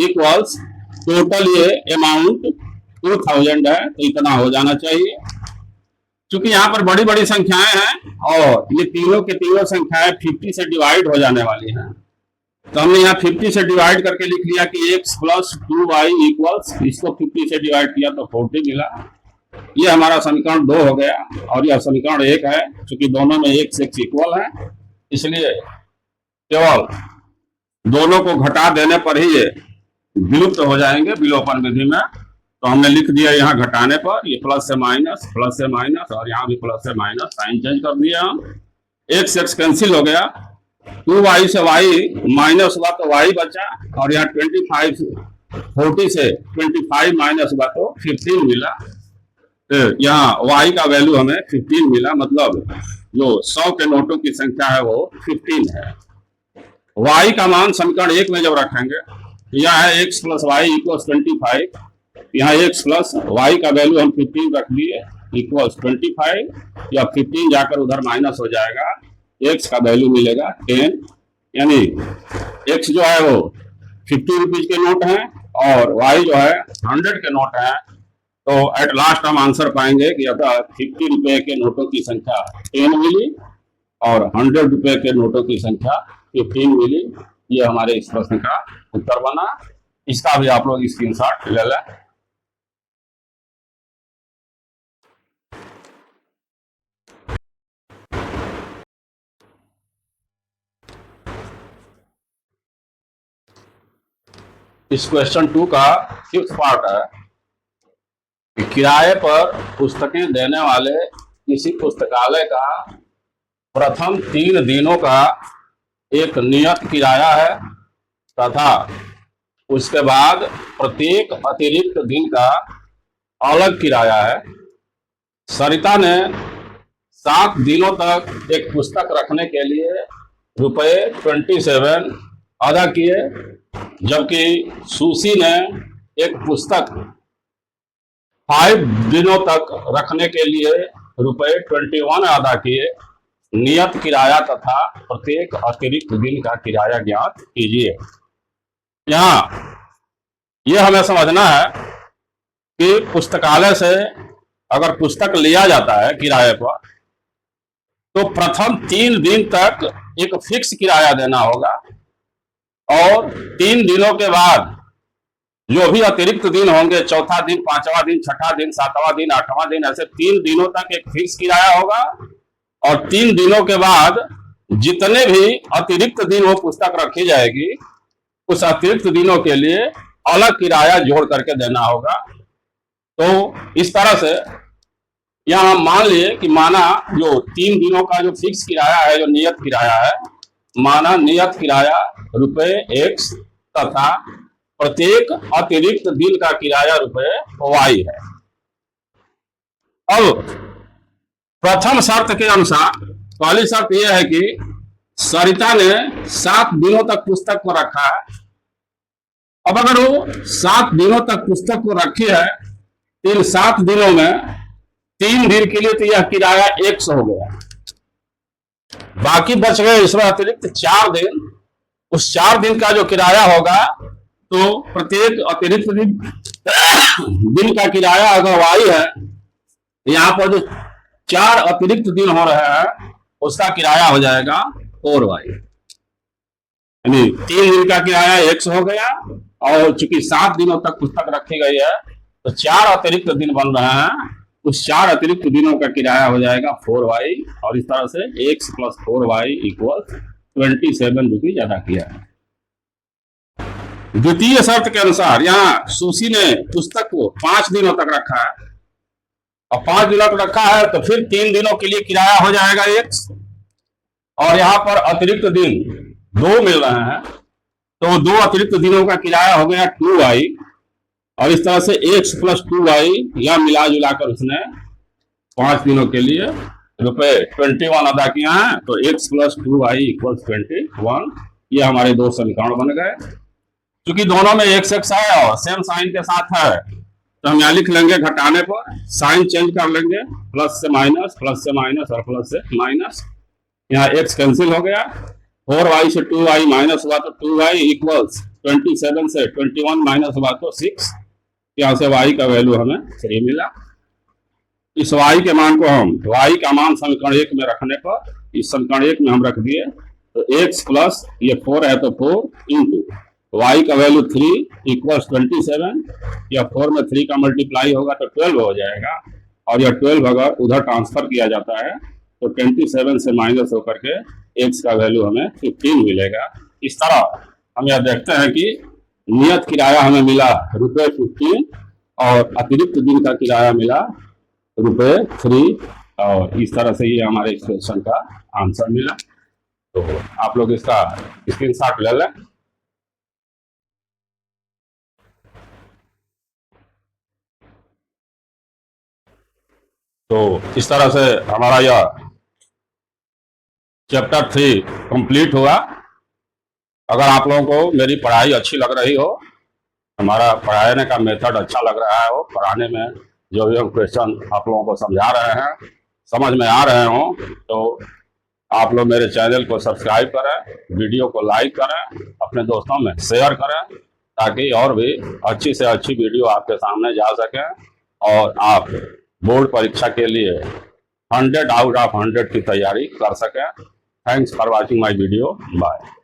equals total ये अमाउंट 2000 है, तो इतना हो जाना चाहिए। क्योंकि यहाँ पर बड़ी बड़ी संख्याएं हैं और ये तीनों के तीनों संख्याएं 50 से डिवाइड हो जाने वाली हैं, तो हमने यहाँ 50 से डिवाइड करके लिख लिया कि x प्लस 2y इक्वल्स, इसको 50 से डिवाइड किया तो 40 मिला। ये हमारा समीकरण 2 हो गया, और यह समीकरण 1 है। क्योंकि दोनों में x इक्वल है, इसलिए केवल दोनों को घटा देने पर ही ये विलुप्त हो जाएंगे विलोपन विधि में। तो हमने लिख दिया यहाँ घटाने पर, ये प्लस से माइनस, और यहाँ भी प्लस से माइनस, साइन चेंज कर दिया हम। x कैंसिल हो गया, 2y से y माइनस हुआ तो y बचा, और यहाँ 40 से 25 माइनस हुआ तो 15 मिला। तो यहाँ y का वैल्यू हमें 15 मिला, मतलब जो 100 के नोटों की संख्या है वो 15 है। y का मान समीकरण 1 में जब रखेंगे यहाँ है x प्लस वाई इक्वल्स 25, यहाँ x प्लस वाई का वैल्यू हम 15 रख दिए इक्वल्स 25, या 15 जाकर उधर माइनस हो जाएगा, x का वैल्यू मिलेगा 10, यानी x जो है वो 50 रुपीज के नोट हैं और y जो है 100 के नोट हैं। तो एट लास्ट हम आंसर पाएंगे कि अतः 50 रुपए के नोटों की संख्या 10 मिली और 100 रुपए के नोटों की संख्या 15 मिली। ये हमारे इस प्रश्न का उत्तर बना। इसका भी आप लोग स्क्रीनशॉट ले लें। इस क्वेश्चन 2 का 5th पार्ट है कि किराए पर पुस्तकें देने वाले किसी पुस्तकालय का प्रथम 3 दिनों का एक नियत किराया है तथा उसके बाद प्रत्येक अतिरिक्त दिन का अलग किराया है। सरिता ने 7 दिनों तक एक पुस्तक रखने के लिए रुपए 27 अदा किए, जबकि सुशी ने एक पुस्तक 5 दिनों तक रखने के लिए रुपए 21 अदा किए। नियत किराया तथा प्रत्येक अतिरिक्त दिन का किराया ज्ञात कीजिए। यहाँ यह हमें समझना है कि पुस्तकालय से अगर पुस्तक लिया जाता है किराए पर तो प्रथम 3 दिन तक एक फिक्स किराया देना होगा और 3 दिनों के बाद जो भी अतिरिक्त दिन होंगे, चौथा दिन, 5वां दिन, 6ठा दिन, 7वां दिन, 8वां दिन, ऐसे 3 दिनों तक एक फिक्स किराया होगा और 3 दिनों के बाद जितने भी अतिरिक्त दिन वो पुस्तक रखी जाएगी उस अतिरिक्त दिनों के लिए अलग किराया जोड़ करके देना होगा। तो इस तरह से यहाँ मान लिए कि माना जो 3 दिनों का जो फिक्स किराया है, जो नियत किराया है, माना नियत किराया रुपए x तथा प्रत्येक अतिरिक्त दिन का किराया रुपए y है। अब प्रथम शर्त के अनुसार पहली शर्त यह है कि सरिता ने 7 दिनों तक पुस्तक को रखा है। अब अगर वो 7 दिनों तक पुस्तक को रखी है तो इन 7 दिनों में 3 दिन के लिए तो यह किराया 100 हो गया, बाकी बच गए इसमें अतिरिक्त 4 दिन। उस 4 दिन का जो किराया होगा तो प्रत्येक अतिरिक्त दिन का किराया अगर y है, यहाँ पर जो 4 अतिरिक्त दिन हो रहे हैं उसका किराया हो जाएगा 4y, यानी 3 दिन का किराया 100 हो गया और चूंकि 7 दिनों तक पुस्तक रखी गई है तो 4 अतिरिक्त दिन बन रहे हैं। उस 4 अतिरिक्त दिनों का किराया हो जाएगा 4y और इस तरह से x plus 4y equal 27 rupees अदा किया है। द्वितीय शर्त के अनुसार यहाँ सुशी ने पुस्तक को 5 दिनों तक रखा है और 5 दिनों तक रखा है तो फिर 3 दिनों के लिए किराया हो जाएगा x और यहाँ पर अतिरिक्त दिन 2 मिल रहे हैं तो 2 अतिरिक्त दिनों का किराया हो गया 2y और इस तरह से x प्लस 2y या मिला जुला कर उसने 5 दिनों के लिए रुपए 21 अदा किया है। तो x प्लस 2y इक्वल 21, ये हमारे 2 समीकरण बन गए। क्योंकि दोनों में x है और सेम साइन के साथ है तो हम यहाँ लिख लेंगे घटाने पर साइन चेंज कर लेंगे, प्लस से माइनस और प्लस से माइनस। यहाँ x कैंसिल हो गया, 4y से 2y माइनस हुआ तो 2y इक्वल्स 27 से 21 माइनस हुआ तो 6। यहाँ से y का वैल्यू हमें 3 मिला। इस y के मान को हम y का मान समीकरण 1 में रखने पर इस समीकरण 1 में हम रख दिए तो x प्लस ये 4 है तो 4 इंटू y का वैल्यू 3 इक्वल्स 27, या 4 में 3 का मल्टीप्लाई होगा तो 12 हो जाएगा और यह 12 अगर उधर ट्रांसफर किया जाता है तो 27 से माइनस होकर के x का वैल्यू हमें 15 मिलेगा। इस तरह हम यह देखते हैं कि नियत किराया हमें मिला रुपए 15 और अतिरिक्त दिन का किराया मिला रुपए 3 और इस तरह से ये हमारे इस क्वेश्चन का आंसर मिला। तो आप लोग इसका स्क्रीनशॉट ले लें। तो इस तरह से हमारा यह चैप्टर 3 कंप्लीट हुआ। अगर आप लोगों को मेरी पढ़ाई अच्छी लग रही हो, हमारा पढ़ाने का मेथड अच्छा लग रहा हो, पढ़ाने में जो भी हम क्वेश्चन आप लोगों को समझा रहे हैं समझ में आ रहे हो, तो आप लोग मेरे चैनल को सब्सक्राइब करें, वीडियो को लाइक करें, अपने दोस्तों में शेयर करें, ताकि और भी अच्छी से अच्छी वीडियो आपके सामने जा सके और आप बोर्ड परीक्षा के लिए 100 आउट ऑफ 100 की तैयारी कर सकें। Thanks for watching my video. Bye.